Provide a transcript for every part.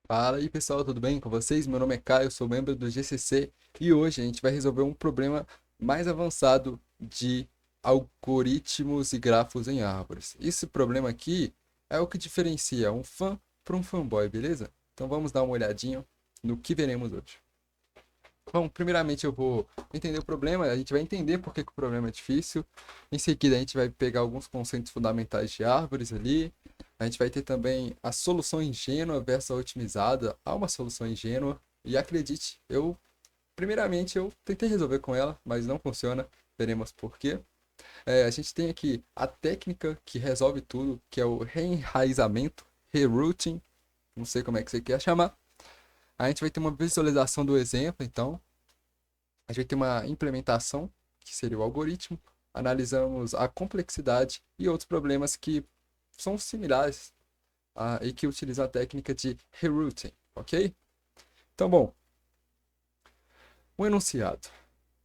Fala aí pessoal, tudo bem com vocês? Meu nome é Caio, sou membro do GCC e hoje a gente vai resolver um problema mais avançado de algoritmos e grafos em árvores. Esse problema aqui é o que diferencia um fã para um fanboy, beleza? Então vamos dar uma olhadinha no que veremos hoje. Bom, primeiramente eu vou entender o problema, a gente vai entender por que que o problema é difícil. Em seguida a gente vai pegar alguns conceitos fundamentais de árvores ali. A gente vai ter também a solução ingênua versus a otimizada. Há uma solução ingênua e acredite, primeiramente eu tentei resolver com ela, mas não funciona. Veremos por quê. A gente tem aqui a técnica que resolve tudo, que é o reenraizamento, rerooting, não sei como é que você quer chamar. A gente vai ter uma visualização do exemplo, então a gente vai ter uma implementação, que seria o algoritmo, analisamos a complexidade e outros problemas que são similares e que utilizam a técnica de rerouting, ok? Então, bom, um enunciado.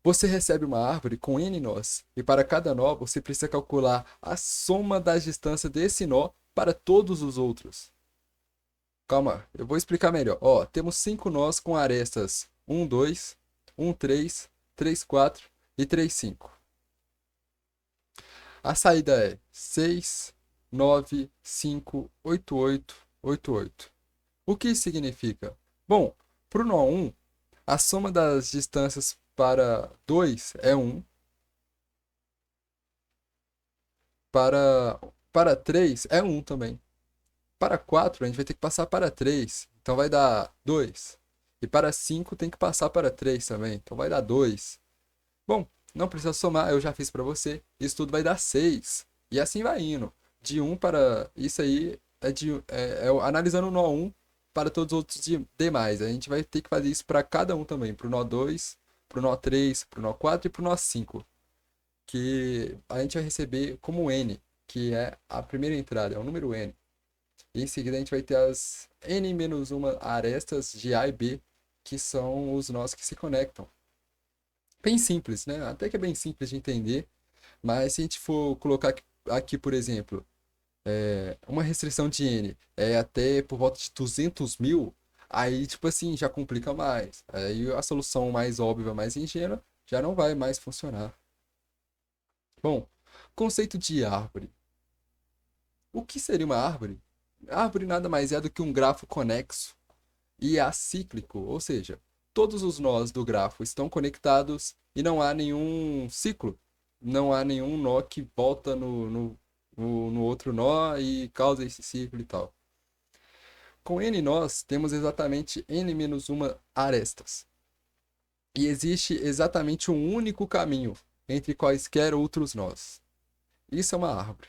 Você recebe uma árvore com N nós, e para cada nó você precisa calcular a soma das distâncias desse nó para todos os outros. Calma, eu vou explicar melhor. Ó, temos 5 nós com arestas 1, 2, 1, 3, 3, 4 e 3, 5. A saída é 6, 9, 5, 8, 8, 8, 8. O que isso significa? Bom, para o nó 1, a soma das distâncias para 2 é 1, para, para 3 é 1 também. Para 4 a gente vai ter que passar para 3, então vai dar 2. E para 5 tem que passar para 3 também, então vai dar 2. Bom, não precisa somar, eu já fiz para você. Isso tudo vai dar 6. E assim vai indo. De um para. Isso aí analisando o nó um para todos os outros demais. A gente vai ter que fazer isso para cada um também. Para o nó 2, para o nó 3, para o nó 4 e para o nó 5. Que a gente vai receber como N, que é a primeira entrada, é o número N. E em seguida a gente vai ter as N-1 arestas de A e B, que são os nós que se conectam. Bem simples, né? Até que é bem simples de entender, mas se a gente for colocar aqui, por exemplo, uma restrição de N é até por volta de 200 mil, aí, tipo assim, já complica mais. Aí a solução mais óbvia, mais ingênua, já não vai mais funcionar. Bom, conceito de árvore. O que seria uma árvore? A árvore nada mais é do que um grafo conexo e acíclico, ou seja, todos os nós do grafo estão conectados e não há nenhum ciclo, não há nenhum nó que volta no outro nó e causa esse ciclo e tal. Com n nós, temos exatamente n-1 arestas. E existe exatamente um único caminho entre quaisquer outros nós. Isso é uma árvore.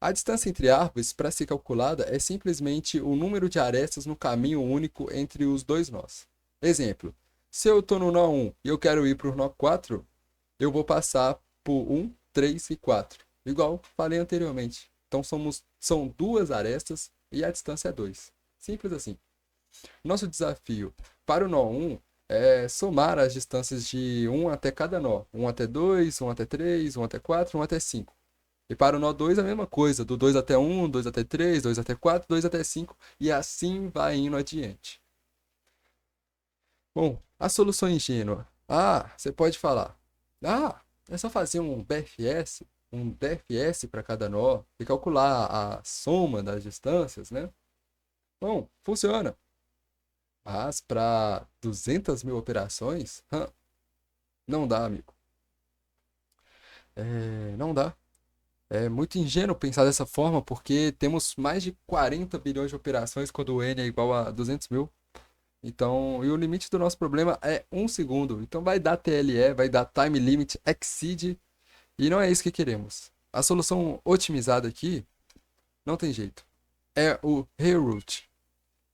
A distância entre árvores, para ser calculada, é simplesmente o número de arestas no caminho único entre os dois nós. Exemplo: se eu estou no nó 1 e eu quero ir para o nó 4, eu vou passar por 1, 3 e 4, igual falei anteriormente. Então são duas arestas e a distância é 2. Simples assim. Nosso desafio para o nó 1 é somar as distâncias de 1 até cada nó. 1 até 2, 1 até 3, 1 até 4, 1 até 5. E para o nó 2 a mesma coisa, do 2 até 1, 2 até 3, 2 até 4, 2 até 5, e assim vai indo adiante. Bom, a solução ingênua. Ah, você pode falar. Ah, é só fazer um DFS para cada nó e calcular a soma das distâncias, né? Bom, funciona. Mas para 200 mil operações, não dá, amigo. Não dá. É muito ingênuo pensar dessa forma, porque temos mais de 40 bilhões de operações quando o N é igual a 200 mil. Então, e o limite do nosso problema é 1 segundo. Então vai dar TLE, vai dar Time Limit Exceed, e não é isso que queremos. A solução otimizada aqui não tem jeito. É o reroute,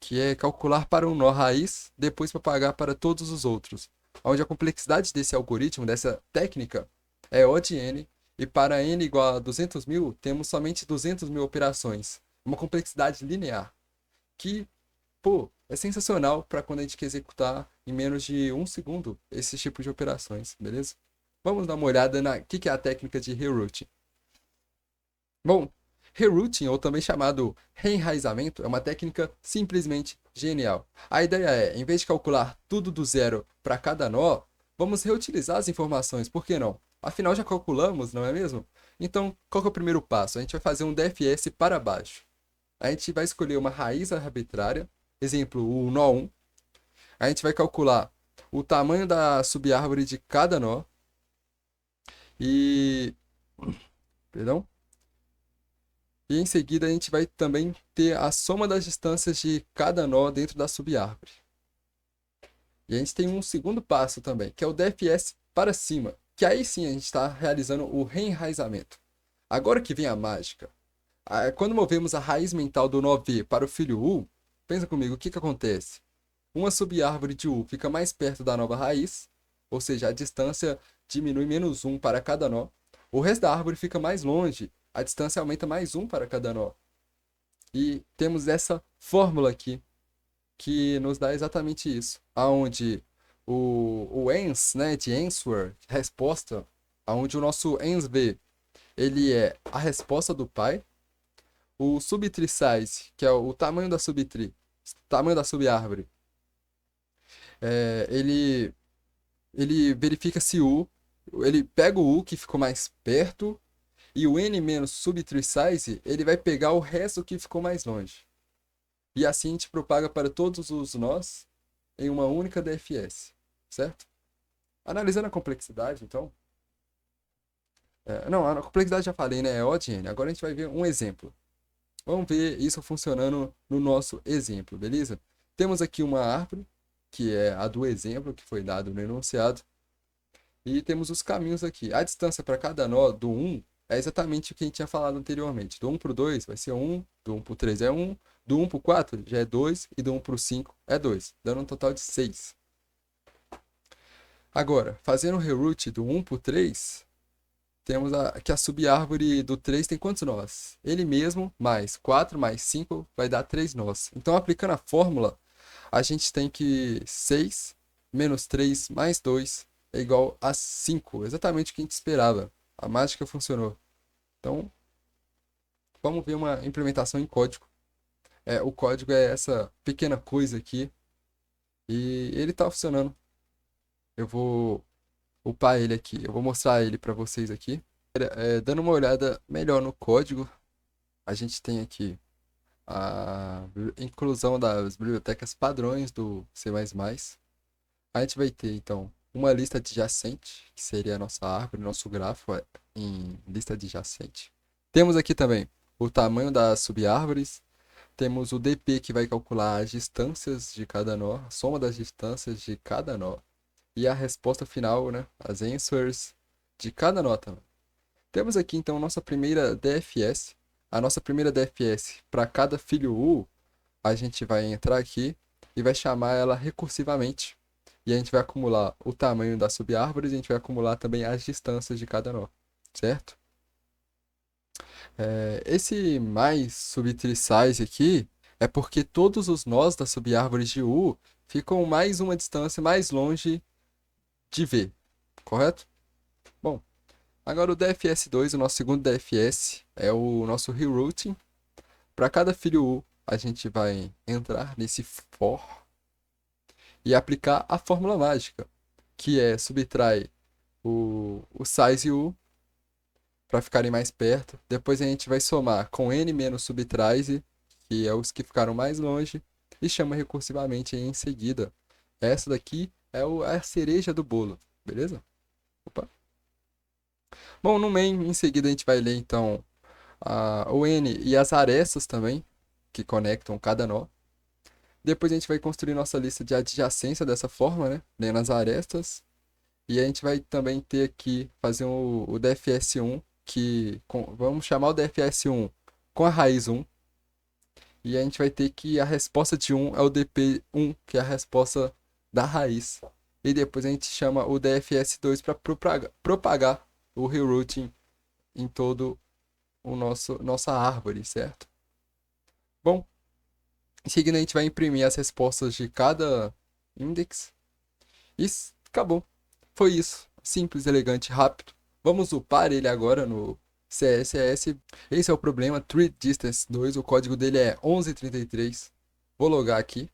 que é calcular para um nó raiz, depois para pagar para todos os outros. Onde a complexidade desse algoritmo, dessa técnica, é O de n, e para n igual a 200 mil, temos somente 200 mil operações. Uma complexidade linear, que, pô, é sensacional para quando a gente quer executar em menos de 1 segundo esse tipo de operações, beleza? Vamos dar uma olhada na que é a técnica de rerouting. Bom, Rerouting, ou também chamado reenraizamento, é uma técnica simplesmente genial. A ideia é, em vez de calcular tudo do zero para cada nó, vamos reutilizar as informações, por que não? Afinal, já calculamos, não é mesmo? Então, qual que é o primeiro passo? A gente vai fazer um DFS para baixo. A gente vai escolher uma raiz arbitrária, exemplo, o nó 1. A gente vai calcular o tamanho da subárvore de cada nó e... Perdão? E em seguida a gente vai também ter a soma das distâncias de cada nó dentro da subárvore. E a gente tem um segundo passo também, que é o DFS para cima, que aí sim a gente está realizando o reenraizamento. Agora que vem a mágica. Quando movemos a raiz mental do nó V para o filho U, pensa comigo, o que acontece? Uma subárvore de U fica mais perto da nova raiz, ou seja, a distância diminui menos 1 para cada nó. O resto da árvore fica mais longe, a distância aumenta mais 1 para cada nó. E temos essa fórmula aqui, que nos dá exatamente isso, aonde o ans, né, de answer, resposta, aonde o nosso ans v, ele é a resposta do pai, o subtree size, que é o tamanho da subtree, tamanho da subárvore, ele verifica se ele pega o U que ficou mais perto, e o n menos subtree size, ele vai pegar o resto que ficou mais longe. E assim a gente propaga para todos os nós em uma única DFS, certo? Analisando a complexidade, então... não, a complexidade já falei, né? É O de N. Agora a gente vai ver um exemplo. Vamos ver isso funcionando no nosso exemplo, beleza? Temos aqui uma árvore, que é a do exemplo que foi dado no enunciado. E temos os caminhos aqui. A distância para cada nó do 1 é exatamente o que a gente tinha falado anteriormente. Do 1 para o 2 vai ser 1, do 1 para o 3 é 1, do 1 para o 4 já é 2 e do 1 para o 5 é 2, dando um total de 6. Agora, fazendo o reroute do 1 para o 3, temos que a subárvore do 3 tem quantos nós? Ele mesmo mais 4 mais 5 vai dar 3 nós. Então, aplicando a fórmula, a gente tem que 6 menos 3 mais 2 é igual a 5. Exatamente o que a gente esperava. A mágica funcionou. Então, vamos ver uma implementação em código. O código é essa pequena coisa aqui. E ele está funcionando. Eu vou upar ele aqui. Eu vou mostrar ele para vocês aqui. Dando uma olhada melhor no código, a gente tem aqui a inclusão das bibliotecas padrões do C++. A gente vai ter, então, uma lista adjacente, que seria a nossa árvore, nosso grafo em lista adjacente. Temos aqui também o tamanho das subárvores. Temos o DP, que vai calcular as distâncias de cada nó, a soma das distâncias de cada nó. E a resposta final, né, as answers de cada nó também. Temos aqui, então, nossa primeira DFS. A nossa primeira DFS para cada filho U, a gente vai entrar aqui e vai chamar ela recursivamente. E a gente vai acumular o tamanho das subárvores e a gente vai acumular também as distâncias de cada nó, certo? Esse mais subtree size aqui é porque todos os nós das subárvores de U ficam mais uma distância mais longe de V, correto? Bom, agora o DFS2, o nosso segundo DFS, é o nosso rerouting. Para cada filho U, a gente vai entrar nesse for e aplicar a fórmula mágica, que é subtrai o size U para ficarem mais perto. Depois a gente vai somar com n menos subtraise, que é os que ficaram mais longe, e chama recursivamente em seguida. Essa daqui é a cereja do bolo, beleza? Opa. Bom, no main, em seguida a gente vai ler então o n e as arestas também, que conectam cada nó. Depois a gente vai construir nossa lista de adjacência dessa forma, né? Lendo as arestas. E a gente vai também ter aqui, fazer o DFS1, vamos chamar o DFS1 com a raiz 1. E a gente vai ter que a resposta de 1 é o DP1, que é a resposta da raiz. E depois a gente chama o DFS2 para propagar o rerouting em todo nossa árvore, certo? Bom, em seguida a gente vai imprimir as respostas de cada index. E acabou. Foi isso. Simples, elegante, rápido. Vamos upar ele agora no CSS. Esse é o problema, Tree Distance 2, o código dele é 1133. Vou logar aqui.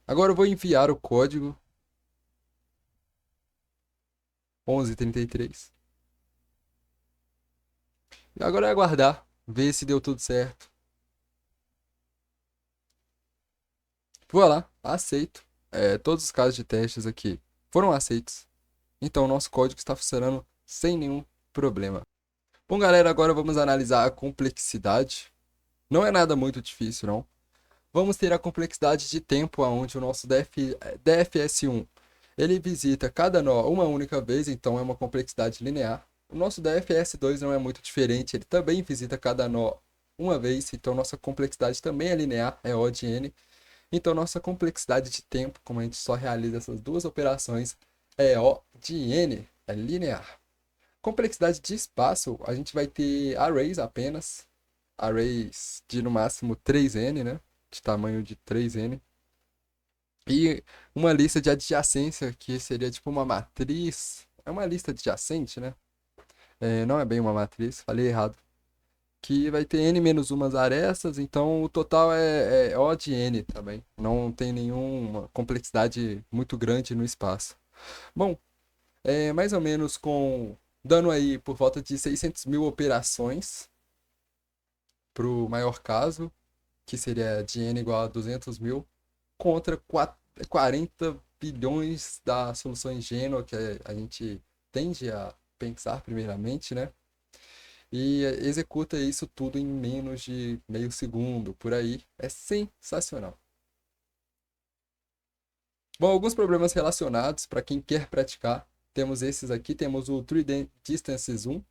Agora eu vou enviar o código 1133. E agora é aguardar, ver se deu tudo certo. Vou lá, aceito. Todos os casos de testes aqui foram aceitos. Então, o nosso código está funcionando sem nenhum problema. Bom, galera, agora vamos analisar a complexidade. Não é nada muito difícil, não. Vamos ter a complexidade de tempo, onde o nosso DFS1 ele visita cada nó uma única vez, então é uma complexidade linear. O nosso DFS2 não é muito diferente, ele também visita cada nó uma vez, então nossa complexidade também é linear, é O de n. Então nossa complexidade de tempo, como a gente só realiza essas duas operações, é O de n, é linear. Complexidade de espaço, a gente vai ter arrays apenas, arrays de no máximo 3n, né? De tamanho de 3n. E uma lista de adjacência, que seria tipo uma matriz. É uma lista adjacente, né? Não é bem uma matriz, falei errado. Que vai ter n menos umas arestas, então o total é O de n também. Não tem nenhuma complexidade muito grande no espaço. Bom, mais ou menos dando aí por volta de 600 mil operações para o maior caso, que seria de n igual a 200 mil, contra 40 bilhões das soluções Genoa que a gente tende a pensar primeiramente, né? E executa isso tudo em menos de meio segundo, por aí. É sensacional. Bom, alguns problemas relacionados para quem quer praticar. Temos esses aqui, temos o 3D Distances 1,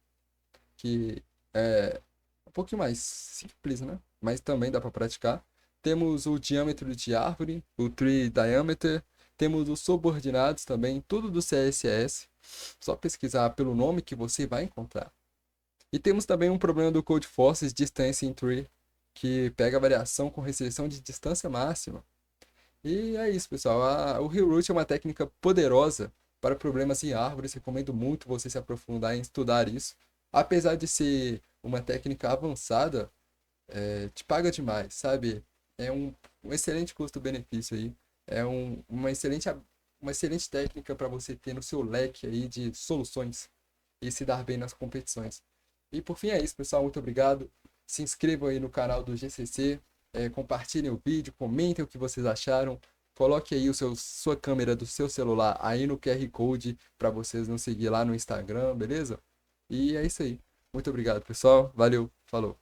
que é um pouquinho mais simples, né? Mas também dá para praticar. Temos o diâmetro de árvore, o tree diameter. Temos os subordinados também, tudo do CSS. Só pesquisar pelo nome que você vai encontrar. E temos também um problema do Code Forces Distance in Tree, que pega a variação com restrição de distância máxima. E é isso, pessoal. O Rewrote é uma técnica poderosa para problemas em árvores. Recomendo muito você se aprofundar em estudar isso. Apesar de ser uma técnica avançada, te paga demais, sabe? É um excelente custo-benefício aí. Uma excelente técnica para você ter no seu leque aí de soluções e se dar bem nas competições. E por fim é isso, pessoal. Muito obrigado. Se inscrevam aí no canal do GCC, compartilhem o vídeo, comentem o que vocês acharam. Coloque aí sua câmera do seu celular aí no QR Code para vocês nos seguir lá no Instagram, beleza? E é isso aí. Muito obrigado, pessoal. Valeu, falou.